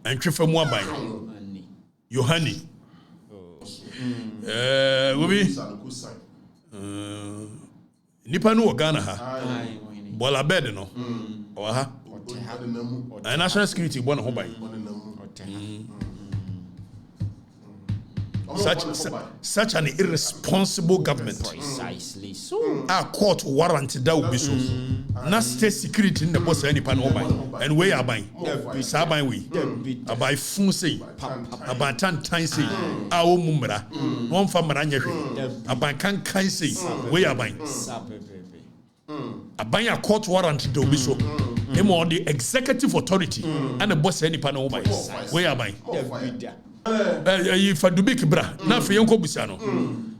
and Trifemu aban. Yohani. Wobi. Nipa no Ghana ha. Bola bed no. Oha. And national security born ho ban. Such an irresponsible government. Precisely so. Our court warrant that will be so. Not state security in the boss any pan and where are buying? Sabai we. Abai fun say. Abai tan say. Our mumra. One from Maranya. Abai can say. Where are buying? Abai a court warrant that will be so. Him on the executive authority and the boss any pan where are buying? If I do big bra, now for young Cobusano.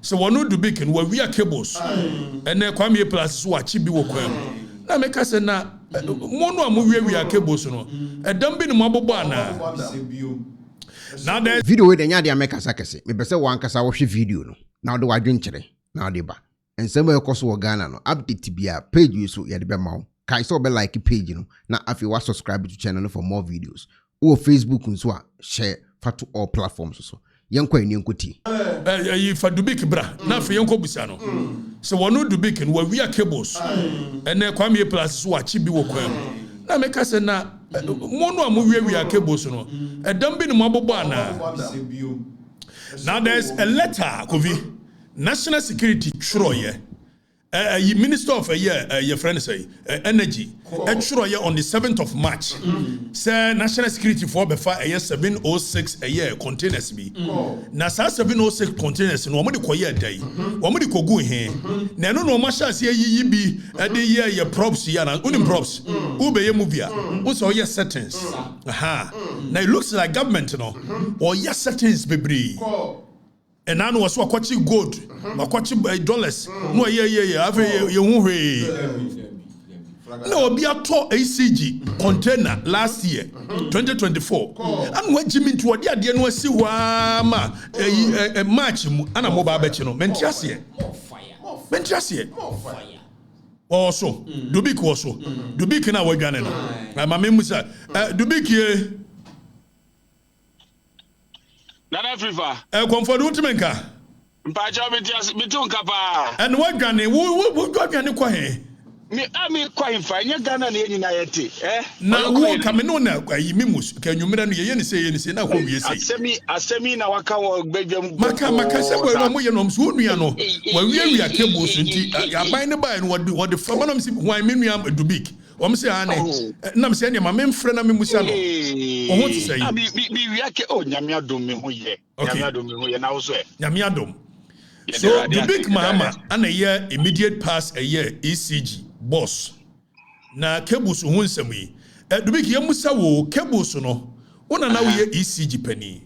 So one no do big and we are cables. And then come here plus watch be walk. Now make us a na mono movie we are cables no. And don't be the mabobana. Now there's video with the Yadia make us say, me say one cassa watch video no. Now do I drink cherry? Now the bar. And somewhere cost Ghana no update to be a page you so yet be mount. Can so be like a page no. Now if you want subscribe to channel for more videos. Or Facebook and so share. To all platforms so yanko enyunkoti if I do big bra na for yanko busano so one no do big and we are cables and then come here plus watch bi wo kwam na make us na mono amu we are cables no e dam bi no mabobo ana. Now there's a letter Kovi national security chroye Minister of your friend say energy actually on the 7th of March say national security for befa 706 a year containers be na 706 containers no mo de koye dai wo mo de kogu he na no ma sha se yi bi de ye props ya na unim props u be ye movie a so ye settings aha now it looks like government no or yes settings bebre. And I was watching gold, watching dollars. No, yeah. No, be a top ECG container last year, 2024. And when Jimmy to what the no see a match and a mobile bet, you know, Mentiasie. Also, Dubik also. Dubik in our Ghana. My memory, Dubik. Nana Afrifa. Comfort Utimenka. Mpacha bitunka pa. And what Ghana? What Ghana kwa he? Me kwa infa. Nye Ghana ni yenyi na yeti. Na wo kameno na kwa yimimus. Ka nyumira no ye se na ho wie se. Asemi na waka wo gbedwam. Maka se bo no mo ye no mso nua no. Wa wi akebo so nti aban ne ba no wo de fama no msi hwan menua Dubik. Om say ane nam say ne ma memfre na memusa no o ho ti say mi wiake o nyame adom me ho ye nyame adom me ho ye na wo so nyame adom. So the big mama and a year immediate pass a year ECG boss na cables ho nsam yi the big yemusa wo cables no wona na wo ye ECG pani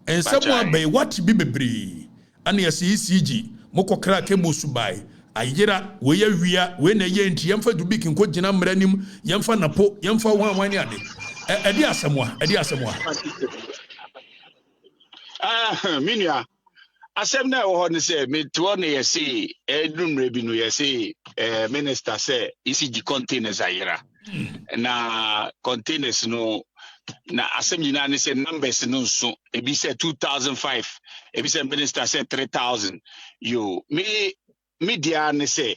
ensam abai what bi bebre and yes ECG mokokra cables bai ayira we ya wia we na ye nti yemfa Dubik nko gina mranim yemfa napo yemfa wan ade edi asemwa minua asem na wo ne say me to ne ye say edumre bi no ye say minister say ECG containers ayira na containers no na asem nyina ne say numbers no so ebi say 2005 ebi say minister say 3000 yo media ne say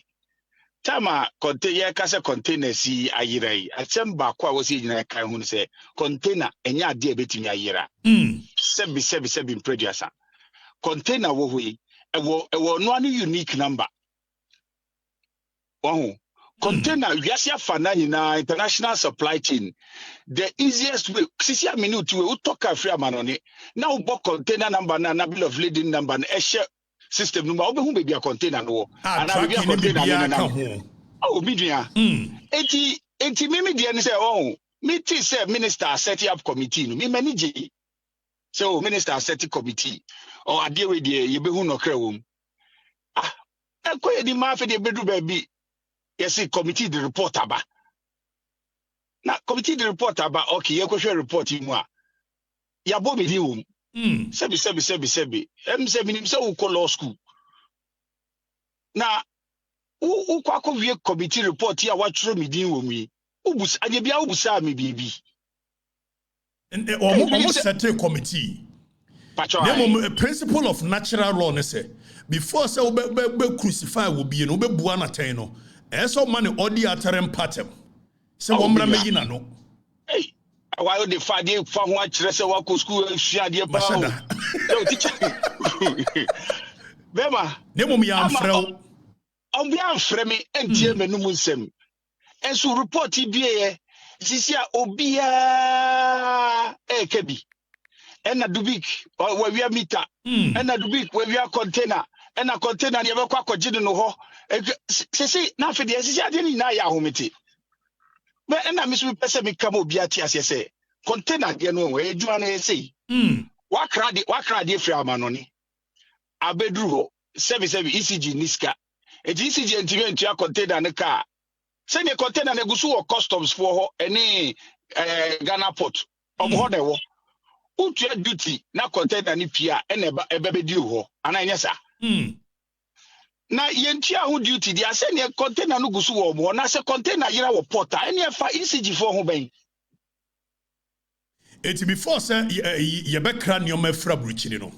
tama container kase container si ayira yi asem ba kwa wo si nyina kan hu ne say container enya ade ebetimi ayira sebi producer container wo hui ewo no any unique number wahu container wiase afana nyina international supply chain the easiest way sisi minute we utoka Afrifa manone na ubo container number na bill of lading number na ehye system number obehu be bia container no ana be bia container na oh bidua enti mimi dia ne say oh me ti say minister set up committee no me manage so minister set committee or ade we die ye behu no kra wom ekoye di ma fe de bedu ba bi yes committee the report aba na committee the report aba okay ye ko hwe report mu a ya bo be di wom sebi nim se wo ko law school na wo kwa ko wie committee report ya wa tworo me din wom yi ubus anye bia ubusa me bibi And almost set a committee. The principle of natural law, before say be crucify will be no be buana teno. Eso money odi aterem patem. So womra me yina no. Hey, why the father from what trese wa ko school shia de pa. So teacher. Bema, nemo mi amfrɛ. On be amfrɛ me entie me no musem. Enso report die sisia obia kebi. Ena dubik we we meter. Ena dubik we we container. Ena container ye be kwa kogide no ho. Sisi na fe de sisia de ni na ya homete. Me ena mi so pese me kam obi ati ase se container de no we adwuma na sei. Wakra de free amanoni. Abedru ho service ECG niska. ECG ntimi ntua container ne car. Se ne container ne gusu wo customs for ho ene Ghana port. Omo de wo. Utua duty na container ni pia ene ebebedi ho. Ana enya sa. Na yentia ho duty dia se ne container no gusu wo mo na se container yira wo port ene fa ECG for ho ben. It before say ye be kra nyoma fra bruchini no.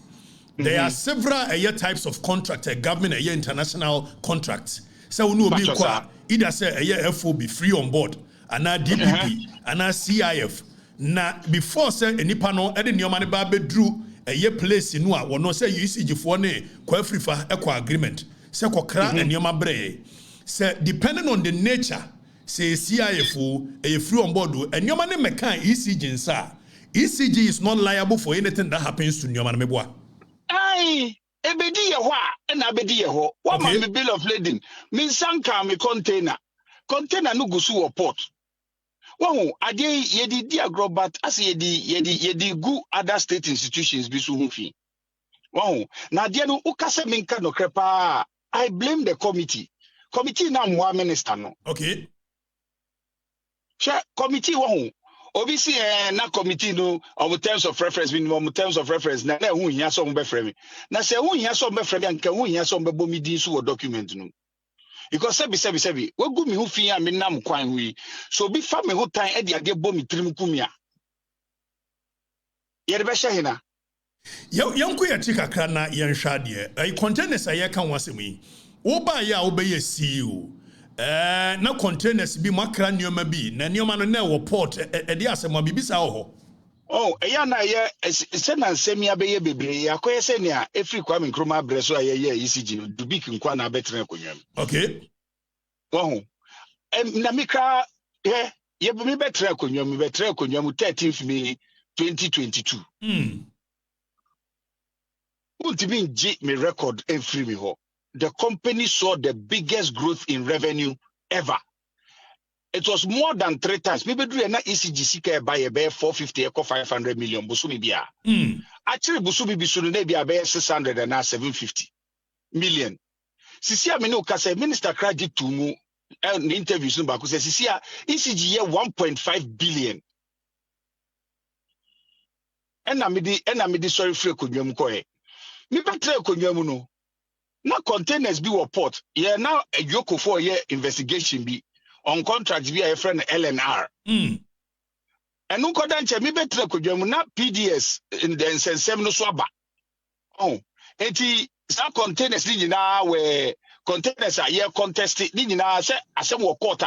There are several types of contract, government international contracts. So we know be kwa either say FOB free on board, and DPP, and CIF. Na before say nipa no e de nyoma ne ba bedru place in wa no say ECG for ne kwa Afrifa equal agreement. Say kwa kra nyoma bre. Say depending on the nature, say CIF free on board and nyoma ne mekan ECG nsa. ECG is not liable for anything that happens to nyoma ne meboa. Aye, ebedi ye ho a na abedi ye ho. What my bill of lading? Min sanka me container. Container no gusu wo port. Wo ade ye di agrobat as ye di gu other state institutions bi so hu fi. Wo na ade no ukase minka no krepa. I blame the committee. Committee na mwa minister no. Okay. Sure, committee wo obisi na committee no of terms of reference minimum terms of reference na hu hia so mbe frame na se hu hia so mbe frame anka hu hia so mbe bomi din so document no because sebi we gu mi hu fi a me nam kwan hu so bi fa me hu tan e de age bomi trim kumia ye de be hye hina yanku ya tika kra na ye nhwa de ai containers aye kan wasem yi wo ba ya wo be ye CEO na containers bi makra nyoma bi na nyoma no na wo port e de asema bibisa ho. Oh, eya na ye se na nsemi abeye bebre akoye se ne a efri kwa me nkroma breso aye ye ECG no dubik nkwa na betre konwam. Okay. Wo na mikra ye me betre konwam 13th May 2022. Ultimate G me record every me ho. The company saw the biggest growth in revenue ever. It was more than 3 times. Maybe do na ECG sika buy a 450 eco 500 million busumi bia. Actually busumi bisunu na bia 600 and 750 million. Sisi a me no ka say minister credit to mu interviews no ba ko say sisi a ECG ye 1.5 billion. Ena me di sorry free konwam ko e. Me betre konwam no. Na containers be were port. Yeah, now a yoko for year investigation be on contracts be a friend LNR. And no codanche me betre kodwamu na PDS in the nsensem no swaba. Oh, enti sa containers ni na we containers are year contest ni na say asem wo court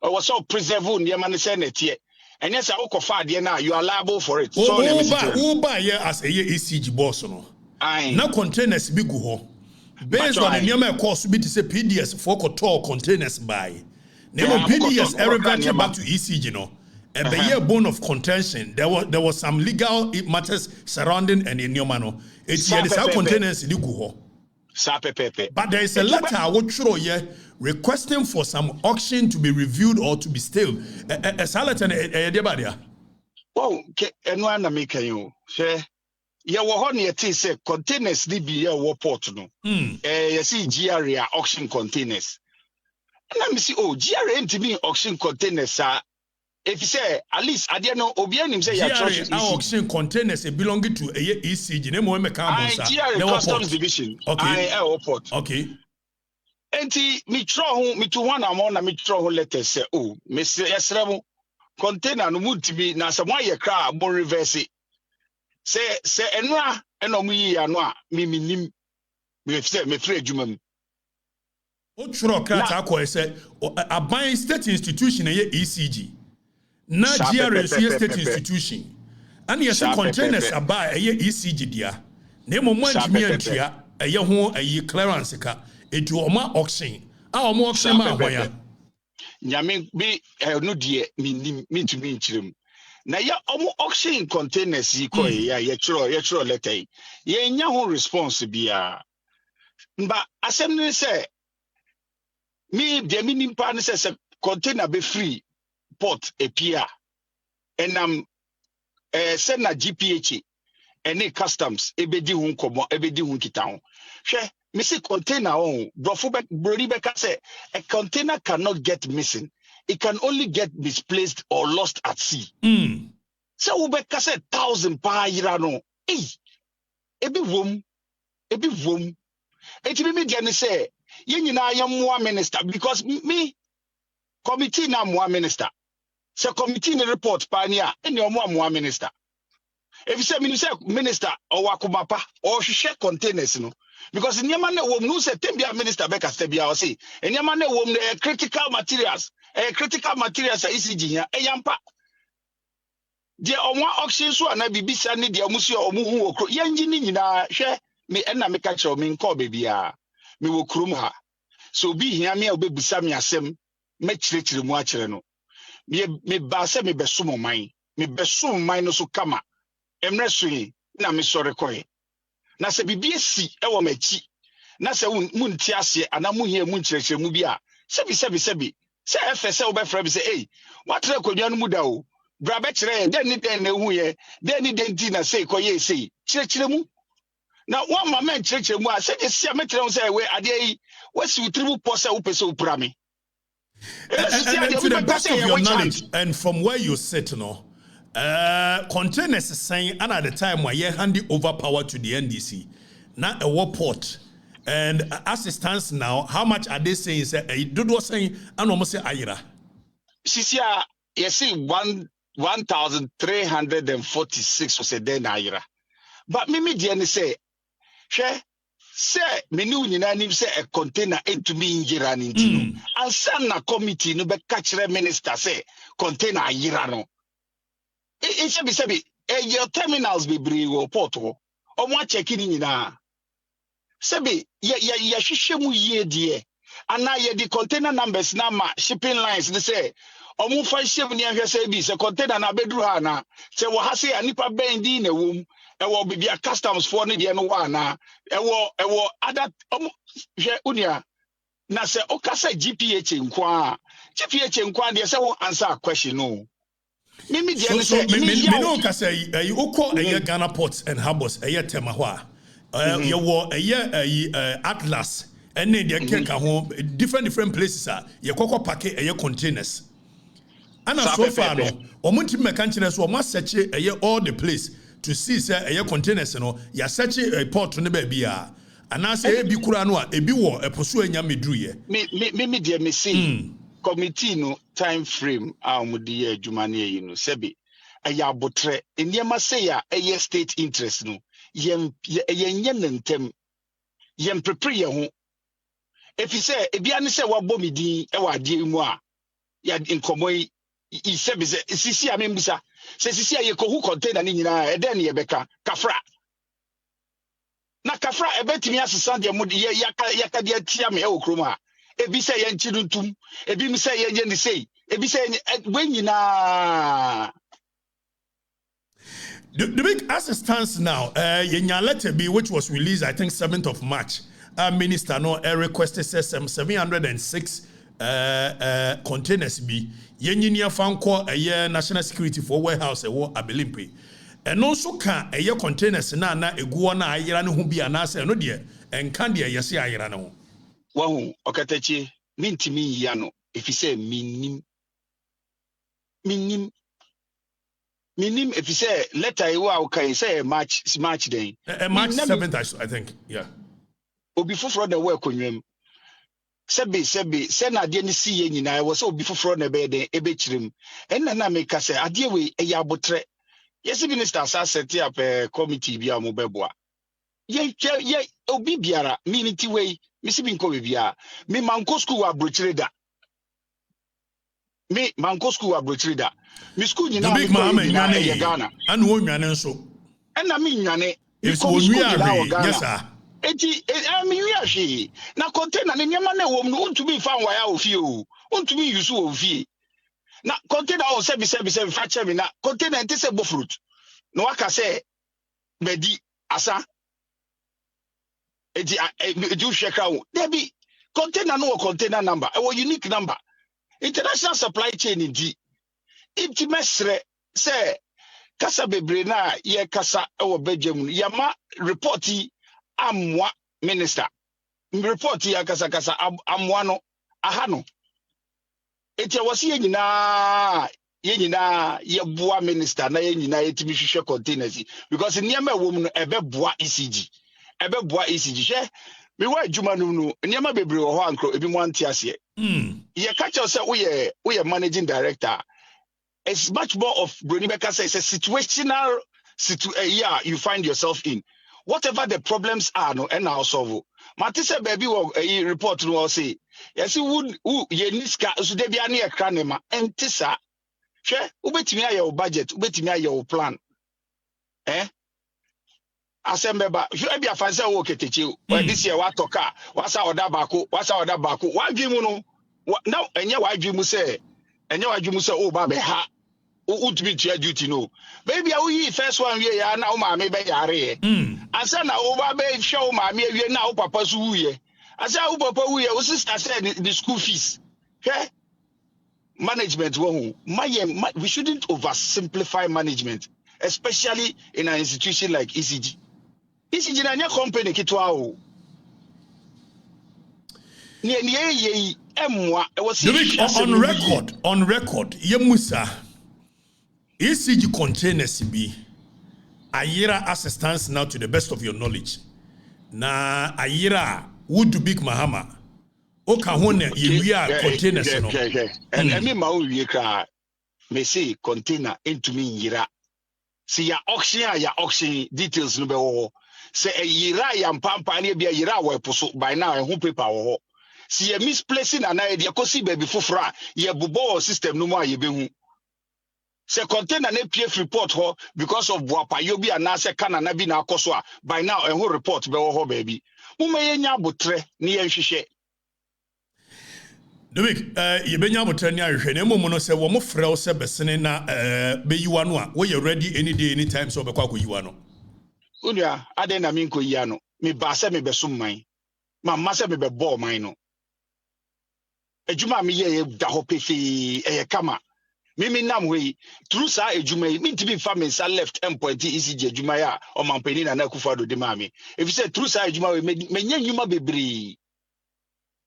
or was so preserve ne man say netie. And yes, I okofa de na you are liable for it. So who buy here as a ECG boss no. Na containers be go ho. Based on the normal course, be to say PDS for total containers by. Name PDS reverted back to ECG, no. And the year bone of contention, there was some legal matters surrounding and in your mano. It's here the containers in the but there is a letter I would throw here requesting for some auction to be reviewed or to be stilled. A salad and a debadia. Oh, and one American you say. Ya wo ho ne te say containers ni bi ya wo port no you see GRA auction containers na me see GRA ntimi auction containers if you say at least ade no obi anim say ya trust auction containers belonging to a ECG na mo me ka bonsa GRA customs division I port okay enti me tro ho me to one amount na me tro ho letter say me say yesremo container no mutimi na se mo aye kra mo reverse se enra eno mo yi ano a minim me say me free adwuma mu Ochro krata ko say aban state institution eye ECG na GRA state institution and yes containers aba eye ECG dia na mo antimi antua eye ho eye clearance ka edu oma auction a oma auction ma hoya nyame bi no die minim mitumi nchirem na ya omo auction containers yi ko ya ye chiro letter ye nya ho response bia mba asem ni say me de minim pa ni say container be free port epia enam send na GPH any customs ebedi hu nkomo ebedi hu kita ho hwe me say container on brofo be brori be ka say a container cannot get missing, it can only get misplaced or lost at sea. So we be ka say 1,000 pa yira no ebi wom eti me dia ni say ye nyina ya moa minister because me committee na moa minister. So committee ni report pa ni a eni omo moa minister. If you say minister or wakumapa or share containers no because nyama na wom no say tembia minister beka tebia o say nyama na wom the critical materials ECG here eyampa de omo auction so na bibisa ne de amusu omo hu okro yanji ni nyina hwe me na me ka kire o me nko bebia me wo krum ha so bi hia me obebisa me asem me kire mu a kire no me ba se me beso man no so kama emre sui na me sore koye na se bibie si ewo machi na se munti ase ana muhie munkyerekye mu bi a sebi se efese wo be fra bi se what re kodwa no mu da o bra be kire den ni den na hu ye den ni den ti na se koye sei kyerekye mu na one moment kyerekye mu a se sia me kire se we ade yi wasi utribu pose wo pese wo pra me and to the best of your knowledge and from where you sit no containers saying and at the time where you handing over power to the NDC now a war port and as it stands now how much are they saying say do saying and almost say ayira sisia you see 1,346 was a day ayira but me dey say me ni nyina ni say a container into me injira ni ntino and send na committee no be catch minister say container ayira no. It should be your terminals be brave port or one checking in Sebi ya shishemu ye die and now ye the container numbers na ma shipping lines they say omu fa ship ni ahwe say bi se container na bedru ha na se wo ha say anipa bendi na wom e wo bibia customs for ne de no wa na e wo other omu hwe unia na se o ka say GPH nkwa de say wo answer question no. Me know say you call a Ghana ports and harbors a tema hwa you were a Atlas and then they can home different places are you koko packet a containers and so far no omunti mekanchines o ma search all the place to see say a containers no ya search a port no ba bia and I say ebi kura no a ebi wo eposo anya medru ye me dey me see committee no time frame amudi adwuma na yi no sebi aya abotre eniema say ya state interest no yen nentem yen prepare ye ho efi say ebia ne say wabo medin e wa ade mu a ya nkomo yi sebi say sisi amembusa say sisi aye ko hu container ni nyina e den ye beka kafra na kafra ebetimi asesa de mo ya ka de atia me e okrom a ebi say yen chiduntum ebi mi say yen ni say ebi say when nyina the big as it stands now yenya letter B which was released I think 7th of March minister no requested some 706 containers be yenyinia fanko national security for warehouse abelimpe and also can containers na eguo na ayira ne ho bi anase no de enka de yesi ayira ne ho wahu Okatakyei mintimi ya no if you say minim if you say letter you are okay say March day March 7th I think yeah obi foforo the work onwem sɛ na ade ni si ye nyina wo sɛ obi foforo na be den ebe kyerem enna na me ka sɛ ade we e ya botre yes minister sa set up committee bi a mo beboa ye obi biara miniti we mi si bi nko we bia mi manko school wa brochire da mi manko school wa brochire da mi school nyina mi ko ye Ghana anu wo nwane nso enna mi nwane if wo nwa yes sir eti mi wi ahwe na container ne nyama na wo mu untumi fa nwa ya ofie o untumi use wo ofie na container o se bi fa che na container enti se bofruit na waka se bedi asa eti ju hweka wo debi container no container number e wo unique number international supply chain ndi iti mesre se kasa bebre na ye kasa e wo bedwam yama reporti amwa minister report ya kasa amwa no aha no eti wose ye nyina ye boa minister na ye nyina yetimi hwehwe containers because niam ewo mu no ebeboa ECG hwe me wa adwuma no niam bebre wo ho ankro ebi mo ante ase ye ka che say we managing director. It's much more of Bronibeka says it's a situational you find yourself in. Whatever the problems are, no, and now solve. Matisse baby will a report no say. Yes, who ye niska so de bia na e kra ne ma entisa. Hwe, ubetimi your budget, ubetimi your plan. Asembeba, hwe bia fanse wo ketechi. This year what toka, wasa oda bako. Wa dwimu no. Now enye wa dwimu say oh ba be ha ultimate duty no baby we first one we ya na o ma me be yare asa na o ba be show ma me we na o papa so wuye asa o papa wuye o sister said the school fees okay management we shouldn't oversimplify management, especially in an institution like ECG na nya company kitwa o on record yemusa ECG containers be ayira assistance now to the best of your knowledge na ayira would big mahama oka hone yewia containers no and me ma wie kra me say container into me yira see ya auction details no be wo say yira ya mpampa na bia yira wo eposo by now e ho paper wo si ye misplacing and I de kosi baby fofra ye bubo system no mo ayebehu se container na PF report ho because of boapayo bi ana se kana na bi na akoso a by now e ho report be wo ho baby mumma ye nya botre ne ye hwehwe Domik ye benya botre ne ahwehwe na momo no se wo mo frɛ wo se besene na beyiwa no a wo ye ready any day anytime so be kwa koyiwa no unia ade na minko yi ano me ba se me besum man mamma se me be ball man no ejuma mi ye da ho pefi kama mimi nam we through sa ejuma mi ntibi fa me sa left endpoint ECG ejuma ya o mampani na Akufo Addo de mami if you say through sa ejuma we menya nyuma bebre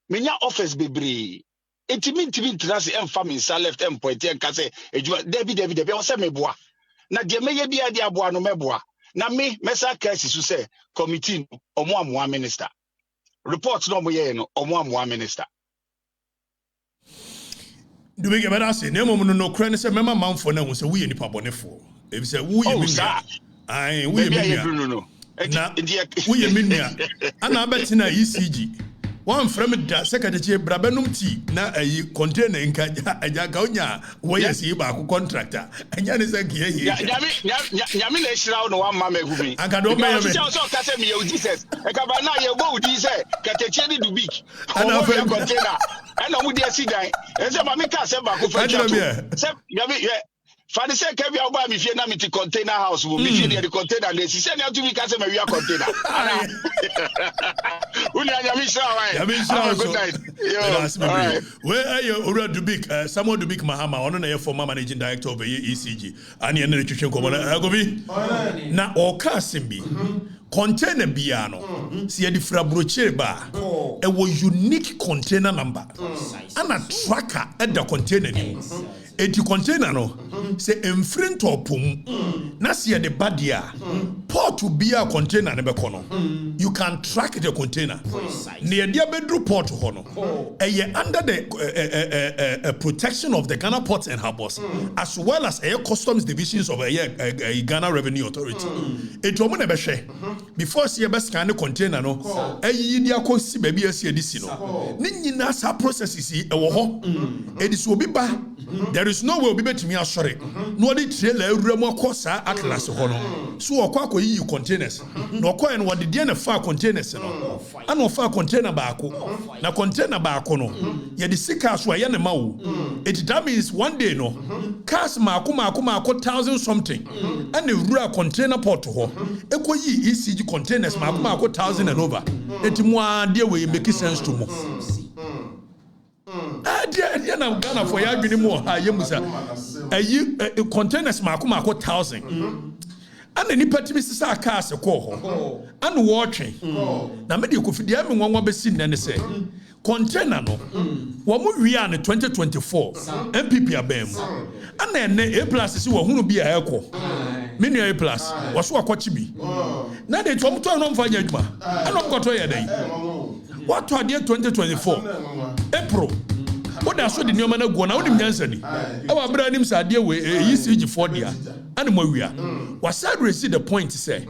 menya office bebre ntimi ntrase emfa me sa left endpoint en ka say ejuma David o se meboa na de meye bia de aboa no meboa na me mesa case su say committee omo amoa minister report no mo ye no omo amoa minister. Do we get better say name no credit say mema manfo na wo say we nipa bonefo e say we ye minia ai we ye minia na we ye minia ana betina ECG one frame da secretary brabenum ti na ayi container nka aja ka onya wo ye say ba ko contractor anya ne say kiye ye nyame na hira no one mama ehumi akado me me so ka say me ye Jesus e ka ba na ye go udi say kateche ni dubik ana fa container ana mu dia sidan e say ma me ka say ba ko fa chat say nyame Fadi say kebi oba mi fie na mi ti container house wo mi fie the container dey say na to mi ka say me wia container uni anya mi sha wa good night where are you Ura Dubik Samuel Dubik Mahama ono na ye former managing director of ECG ani na twetwe ko na agobi na o ka sembi container bia no si ye di frabroche ba e wo unique container number ana tracker at the container ni eti container no se emfrint opum na se de badia port to be a container ne bekono. You can track the container. Near the bedroom port hono. Under the protection of the Ghana Ports and Harbors, as well as customs divisions of a Ghana Revenue Authority. It won't be share before see a best kind of container no. Yedia kosi baby esi edisi no. Ni nyina sa processes yi ewo ho. Edisi obi ba. There is no way obi betimi asore. No dey trailer ewurem akosa atlas ho no. So okwa yi containers. No okwa en wode de na fa containers no. Ana fa container baako. Na container baako no. Ye de sika so ye na ma wo. It that means one day no. Cars maako 1,000 something. And the rural container port ho. Ekoyi ECG containers maako 1,000 and over. Eti mo ade we make sense to mo. Dia na Ghana for ya dwene mo ha ye musa. Containers maako 1,000. And the nipatimi sisa cars ko ho. And watching. Na me de ko fidi am nwanwa be sin na say. Container no. Wo mu wi an 2024 MPP abem. And then A+ si wo hunu bi a ekọ. Menu A+ wo so akọchi bi. Na de to mto no mfa nya adwuma. Ana mkoto ye den. What to 2024 April. What da so de nyoma na go na wodim nyansa ni. E wa bra nim sa de we ECG 4 dia. And mawia. Was said receive the point to say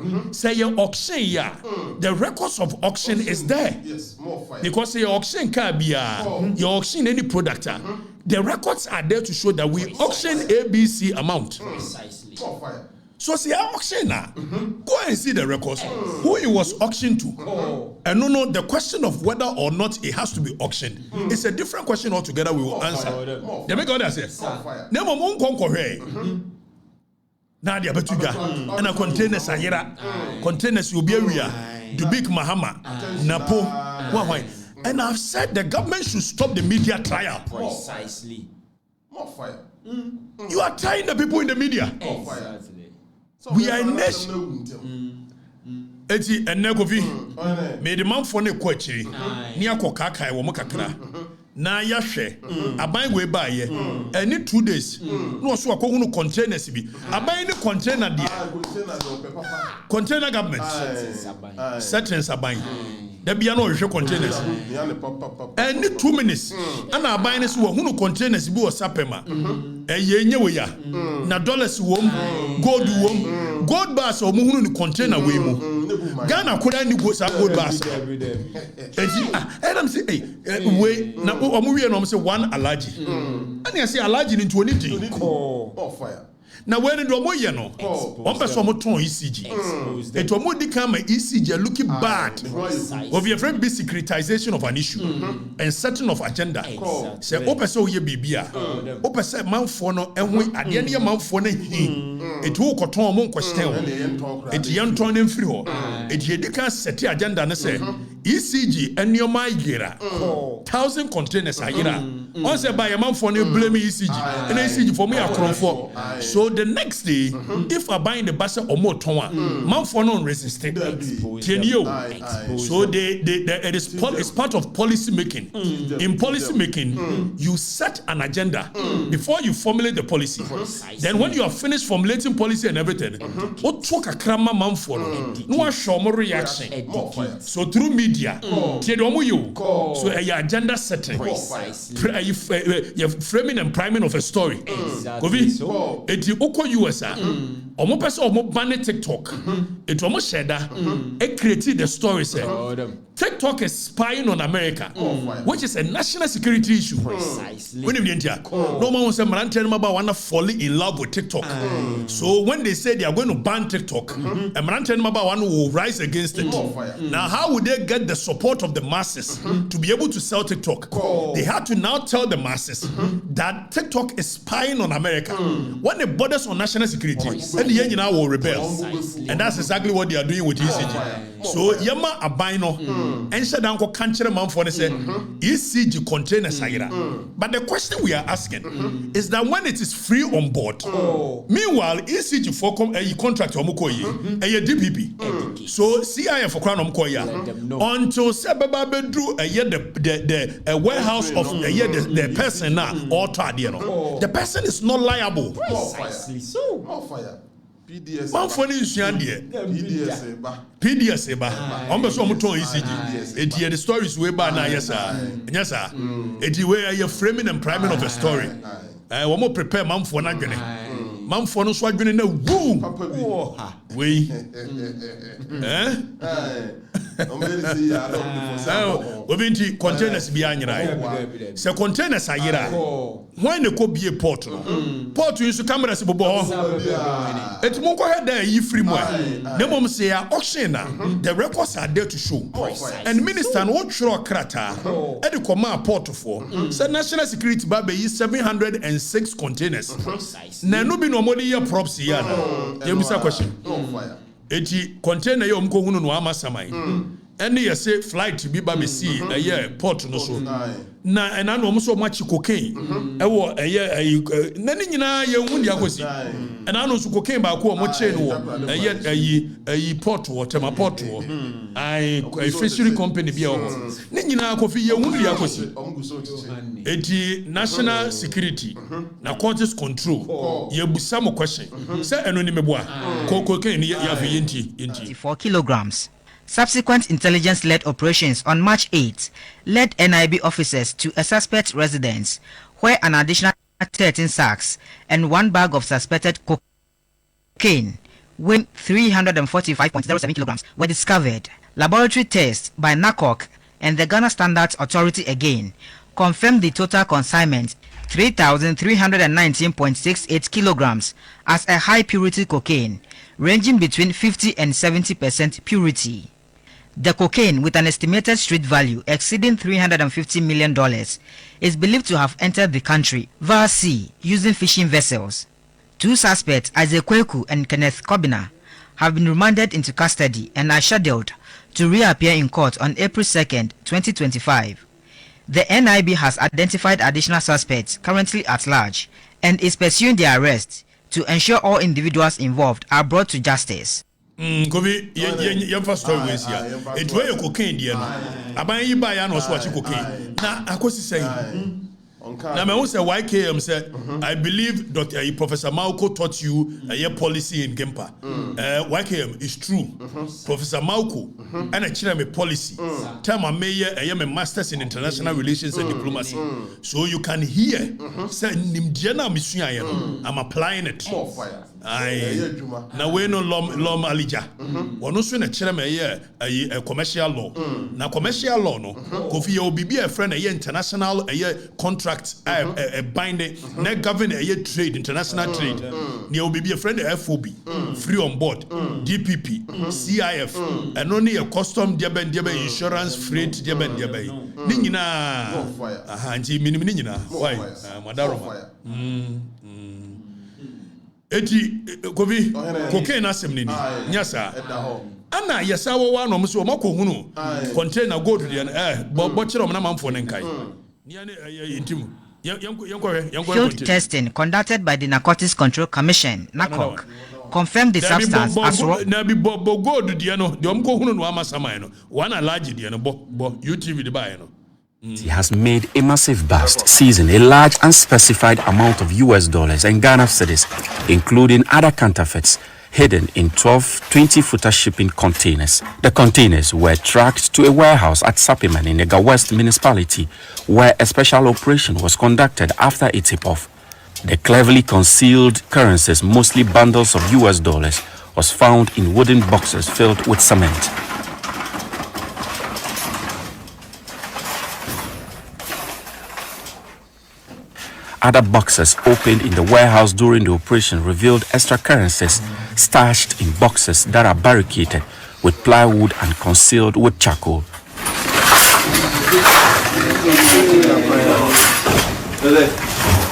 your auction yeah. The records of auction is there. Yes, more fire. Because your auction can be your auction any product. The records are there to show that we auction ABC amount. Precisely. More fire. So see auction now. Go and see the records. Who it was auctioned to. And no, the question of whether or not it has to be auctioned. It's a different question altogether we will answer. They make all that say. Never mon konko na dia betuga and a containers ayera containers will be area Dubik Mahama Napo why and I've said the government should stop the media trial. Precisely. More fire. You are trying the people in the media. Exactly. We are in nation. Eti enekovi me the man for ne kwachiri ni akokakai wo mokakra na yahwe aban we ba ye any 2 days no so akohunu containers bi aban ni container dia container government settings aban da bia no hwe containers any 2 minutes ana aban ni so hunu containers bi wo sapema eyenye we ya na dollars wom gold wom gold bars o mu hunu ni container we mu Ghana could ni go sa gold bars and I'm say hey we na omu we no say one allergy and you say allergy into anything more fire. Now when do omo ye no on person mo ton ECG it omo di kan ma ECG looking bad of your friend be securitization of an issue and setting of agenda say o person ye bibia o person manfo no ehun ade ne manfo na hi it wo koton omo question it yan ton na mfiri ho it ye di kan set agenda ne say ECG enioma yira 1,000 containers ayira on say by manfo no blame ECG and ECG for me akronfo so the next day, if I buy the basa or more tonwa, man for non resistant. So it's part of policy making. In policy making, you set an agenda before you formulate the policy. Then when you are finished formulating policy and everything, what talk a krama man for no show more reaction. So through media, so a agenda setting, framing and priming of a story. Oko US omo person omo ban TikTok it omo sheda e create the story say TikTok is spying on America which is a national security issue. Precisely. When you no man say marante no ba wanna fall in love with TikTok. So when they say they are going to ban TikTok marante no ba wanna will rise against it. Now how would they get the support of the masses to be able to sell TikTok? They had to now tell the masses that TikTok is spying on America. When the borders on national security and the Yenina will rebel. And that's exactly what they are doing with ECG. So Yama Abino and said Uncle Kancher man for the say ECG containers ayira. But the question we are asking is that when it is free on board, meanwhile ECG for a contract omukoyi a DPP. So CIF for crown omukoya until Sebaba Bedru the warehouse of the person now or the person is not liable. Precisely so. More fire. PDS. Man for this year, PDS eba. On be so muton ECG. Eti the stories way back na yes sir. Eti where you framing and priming of a story. One more prepare man for na dwene. Man for no so adwene na woo. We. Obinti containers bi anyira. Se containers ayira. When they could be a port no. Port you so cameras bobo ho. Eti mo ko head there yi free mo. Na mom say auction na the records are there to show. And minister no tro krata. E dey command port for. Say national security ba be 706 containers. Na no be no money here props here na. You miss a question. Eti container yo mko hunu no ama saman. Any you say flight bi ba me see port no so. Na ena no so machi cocaine. Ewo na ni nyina ye hu dia kosi. Ena no so cocaine ba ko mo chain wo. Port wo tema port wo. Fishery company bi ho. Ni nyina ko fi ye hu dia kosi. Eti national security na courts control. Ye busa mo question. Say eno ni meboa. Cocaine ya fi yenti. 4 kilograms. Subsequent intelligence-led operations on March 8 led NIB officers to a suspect residence where an additional 13 sacks and 1 bag of suspected cocaine weighing 345.07 kilograms were discovered. Laboratory tests by NACOC and the Ghana Standards Authority again confirmed the total consignment 3,319.68 kilograms as a high-purity cocaine ranging between 50 and 70% purity. The cocaine, with an estimated street value exceeding $350 million, is believed to have entered the country via sea using fishing vessels. 2 suspects, Isaac Kweku and Kenneth Kobina, have been remanded into custody and are scheduled to reappear in court on April 2nd, 2025. The NIB has identified additional suspects currently at large and is pursuing their arrest to ensure all individuals involved are brought to justice. Kobi ye first story we see. It wey cocaine there no. Aban yi ba ya no so wachi cocaine. Na akosi say. Na me who say YKM say I believe Dr. Professor Mauko taught you a policy in Gempa. YKM is true. Professor Mauko and I chira me policy. Time I am a masters in international relations and diplomacy. So you can hear say nimdiana misua I'm applying it. Na we no law alija. Wono so na chira me a commercial law. Na commercial law no kofi obibi a friend international contract a binding na govern trade international trade ne obibi a friend FOB free on board DPP CIF and only a custom diaben insurance freight diaben ni nyina aha nti minim ni nyina why madaro eti kobi cocaine asem ni nyasa ana yesa wo wa no mso o makohunu container gold de bo kire o na manfo ne nkai Field testing conducted by the Narcotics Control Commission (NACOC) confirmed the substance as well. He has made a massive bust, seizing a large unspecified amount of US dollars and Ghana cedis, including other counterfeits, hidden in 12 20-footer shipping containers. The containers were tracked to a warehouse at Sapiman in Ega West municipality, where a special operation was conducted after a tip-off. The cleverly concealed currencies, mostly bundles of US dollars, was found in wooden boxes filled with cement. Other boxes opened in the warehouse during the operation revealed extra currencies stashed in boxes that are barricaded with plywood and concealed with charcoal.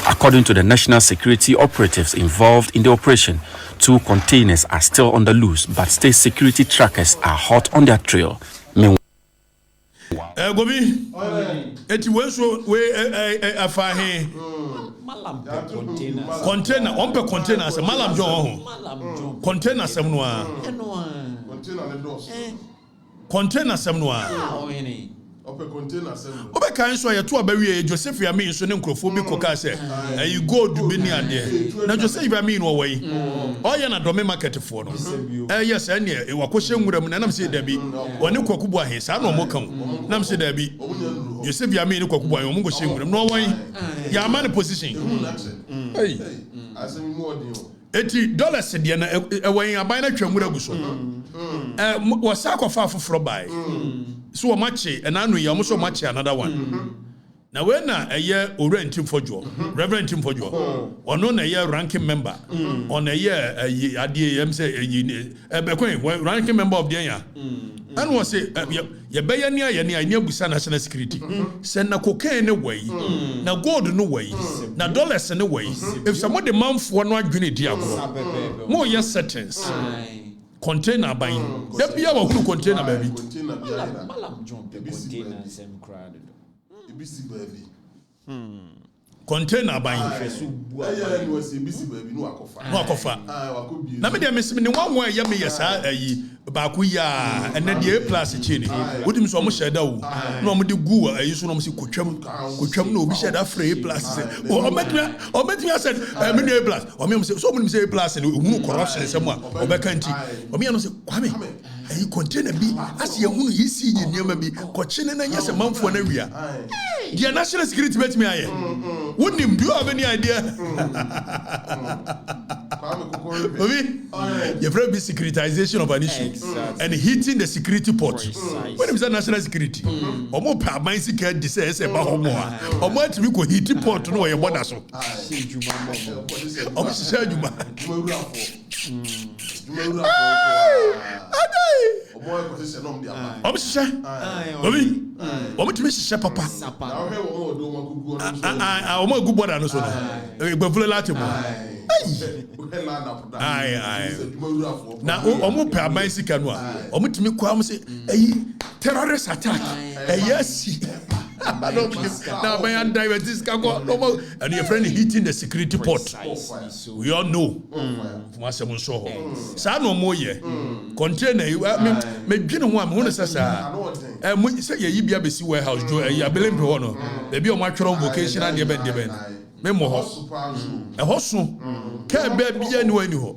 According to the national security operatives involved in the operation, 2 containers are still on the loose, but state security trackers are hot on their trail. Gobi, eti wenso we afahe Malam container on pe container as malam john container sem no a container sem no a container assembly. Obe kan so ya to abawie Joseph Yamin so ne nkrofo bi koka se ayi gold bi ni ade na Joseph Yamin wo wai o ya na dome market fo no yes ene e wakɔhye nwuram na nam se dabi woni kwakubu ahe sa na mo kan nam se dabi Joseph Yamin kwakubu ahe mo kɔhye nwuram no wan ya man position hey asem mo odi eti dollars de na wan aban na twamura gu so wo sa akɔfa afoforo bai so wo mache na anu ya mo so mache another one na when na eye Orient Mfojo Reverend Mfojo ono na eye ranking member on eye ade yem say bekwen ranking member of the area and was say ye be ya ne abusa national security say na cocaine ne way na gold no way na dollars ne way if somebody manfo no adwene di agro mo ye settings container buying that be our who container baby container malam John container sem crowd ebisi baby container buying aya ni wasi ebisi baby no akofa wakobi na me de mesem ne wanwa ya me yesa ayi ba ku ya ene de plus chini wodim so mo sheda wo na mo de gu ayi so na mo si kotwam na obi sheda free plus se o metimi said me de plus o me so mo say plus ne hunu corruption se mo a obeka nti o me no say kwame ayi container bi ase ye hunu ECG niam bi ko chine na nyese manfo na wia the national security bet me aye wonim do you have any idea Obi, you have a securitization of an issue and hitting the security port. When is that national security? Omo pa man security say say ba homo a. Omo atimi ko hit port no ye border so. Omo se adwuma. Omo se. Obi. Omo timi se papa. Omo agu border no so no. Egbafule lati mo. Na omo pe aban sika no a omo timi kwa am say terrorist attack yes na aban divert sika go and your friend hitting the security port we all know from asem so ho sa no mo ye container me dwene ho am ho no sasa say ye bia besi warehouse do ya belembe ho no be bi o ma tworo vocational de ben me mo ho e ho so ka ba bia ni wani ho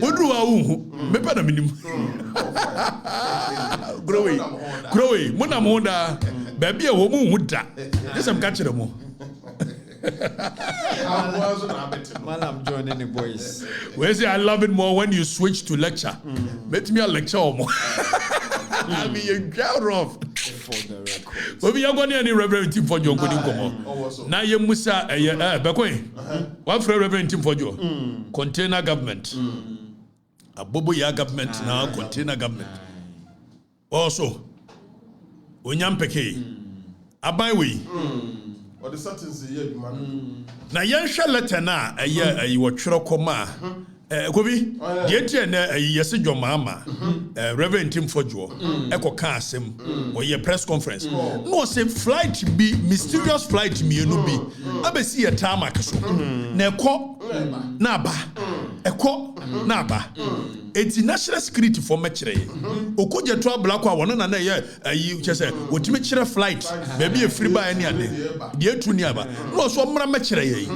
oduru wa hu me pa na minim growe mo na mo da ba bia wo mu hu da desam ka kire mo Malam John and the boys. We say I love it more when you switch to lecture. Let me a lecture more. I mean, you get off. For the record. But we are going to Reverend Tim for John. Now you Musa, Bakwe. What for Reverend Tim for Joe? Container government. A Bobo Ya government now, container government. Also, Unyampeke. Abaiwe. Or the settings here, man. Na yɛnhwɛ letter na ɛyɛ ayi wɔtwerɛ kɔma kobi deɛ tie na ayi yɛse dwɔmaama Reverend Tim Fodjo ɛkɔka asɛm ɔyɛ press conference no say flight bi mysterious flight mienu bi abɛsi yɛ tarmac so na ɛkɔ na aba ɛkɔ na aba eti national security for mekyerɛ okogye to abla kwa wɔn na ɛyɛ ayi kyɛ sɛ wotimi kyerɛ flight baabi efiri ba ɛne ade deɛ tu ni aba no so mmra mekyerɛ yɛ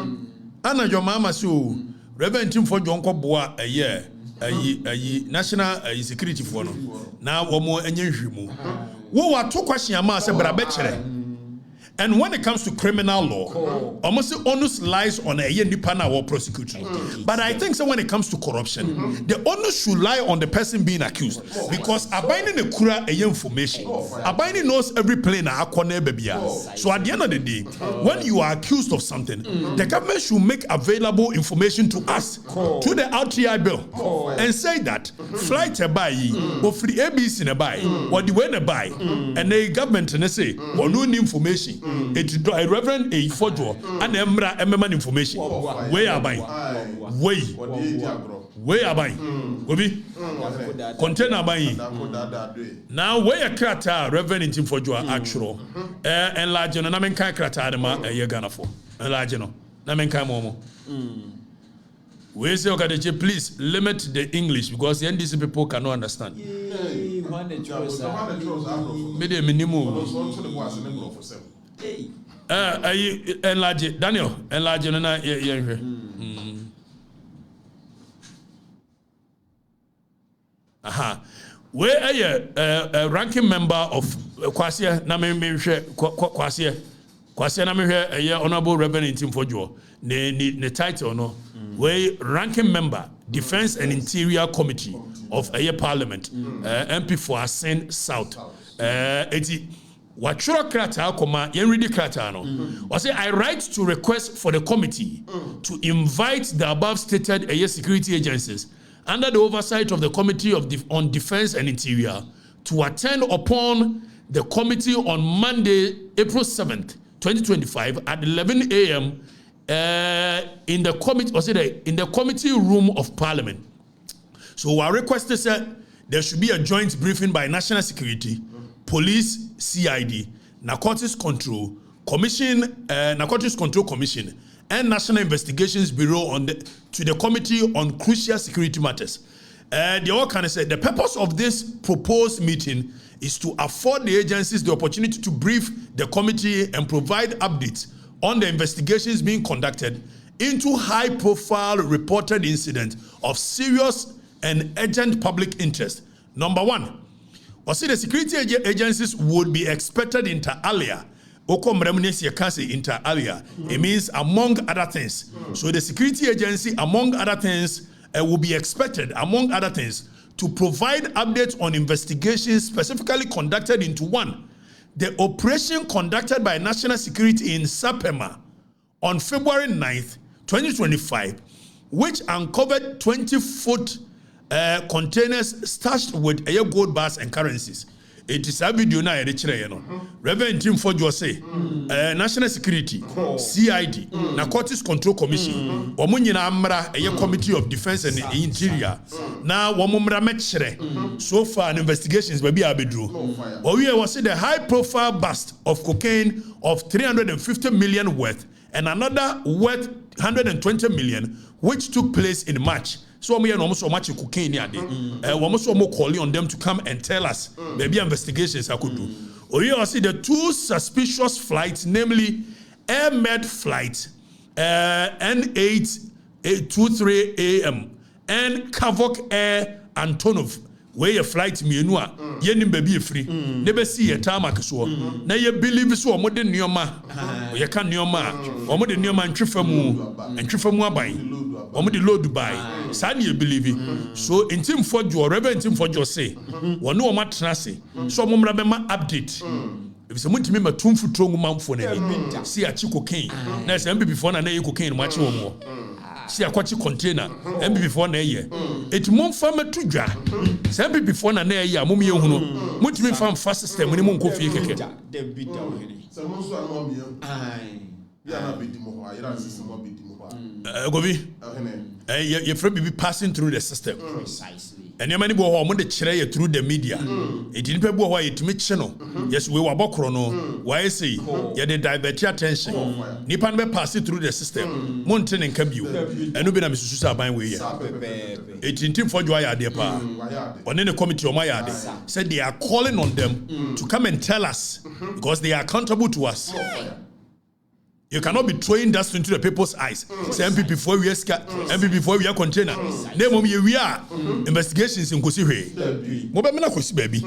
ana dwɔmaama so Reverend Tim Fodjo nkɔboa ɛyɛ ayi national security for no na wɔn enye hwimu wo wato kwahye ama sɛ bra bɛkyerɛ. And when it comes to criminal law, almost onus lies on a nipa na or prosecution. But I think so when it comes to corruption, the onus should lie on the person being accused. Because abiding the kura a information. Abiding knows every plane akwane bebia. So at the end of the day, when you are accused of something, the government should make available information to us, to the RTI bill, and say that flight a buy, or free ABC a buy, or the way a buy, and the government and they say, or no information. It's Reverend A. Fodjo and Emra Emman information. Where are buying? Where are buying? Gobi? Container buying. Now, where a crata, Reverend Tim Fodjo actual. Enlarge and Namen Kai Kratadema a Yagana for. Enlarge no. Namen Kai Momo. We say, okay, please limit the English because the NDC people cannot understand. one the choice. Media minimum. Enlarge Daniel, enlarge na ye. Aha. Where a ranking member of Kwasia na me Kwasia na me honorable Reverend Timfojo ne title no. Where ranking member Defense and Interior Committee of Parliament MP for Asen South. Eti Wachura krata koma yenredi krata no. I say I write to request for the committee to invite the above stated security agencies under the oversight of the Committee on Defense and Interior to attend upon the committee on Monday, April 7th, 2025 at 11 a.m. In the committee room of Parliament. So our request is that there should be a joint briefing by National Security, Police, CID, Narcotics Control Commission, Narcotics Control Commission, and National Investigations Bureau to the Committee on Crucial Security Matters. They all kind of said the purpose of this proposed meeting is to afford the agencies the opportunity to brief the committee and provide updates on the investigations being conducted into high-profile reported incidents of serious and urgent public interest. Number one, the security agencies would be expected inter alia. Inter alia. It means among other things. So the security agency, among other things, will be expected, among other things, to provide updates on investigations specifically conducted into one, the operation conducted by National Security in Sapema on February 9th, 2025, which uncovered 20-foot containers stashed with gold bars and currencies. It is a video now. Reverend Tim Fojo say, National Security, CID, Narcotics Control Commission, Omunyina Amra, a Committee of Defense and Interior. Now, Wamumra Mechere. So far, investigations may be abedru. Or we was the high-profile bust of cocaine of 350 million worth and another worth 120 million, which took place in March. So we are almost so much cocaine here. We almost more calling on them to come and tell us maybe investigations I could do. Or you see the two suspicious flights, namely Air Med flight N823 AM and Kavok Air Antonov. Where your flight mienua yenim baby free never see a tarmac so na ye believe so modern nioma ye kan nioma omode nioma ntwefamu aban omode load Dubai sa na ye believe so intim for jo reverend intim for jo say wonu o matena say so momra be ma update if some ntimi matumfu trongu mamfo na see a cocaine na say before na ye cocaine ma che wo mo see a kwachi container before na ye it mom fama tudwa say before na ye mom ye hunu mutimi fam fast system ni mon kofi keke so so no me ya na be dimo ho ya system mo be dimo ho gobi you free be passing through the system Precisely. And you many bo mo de kire ye through the media it didn't people who yetimi kye no yes we were bokro no why say ye dey divert attention nipa no be pass through the system monte ne nka bio eno be na mesusu sa ban we ye it didn't for joy ade pa on the committee o my ade said they are calling on them to come and tell us because they are accountable to us. You cannot be throwing dust into the people's eyes. Say MP before we escape, MP before we are container. Name we are investigations in Kosiwe. Mobile na Kosi baby.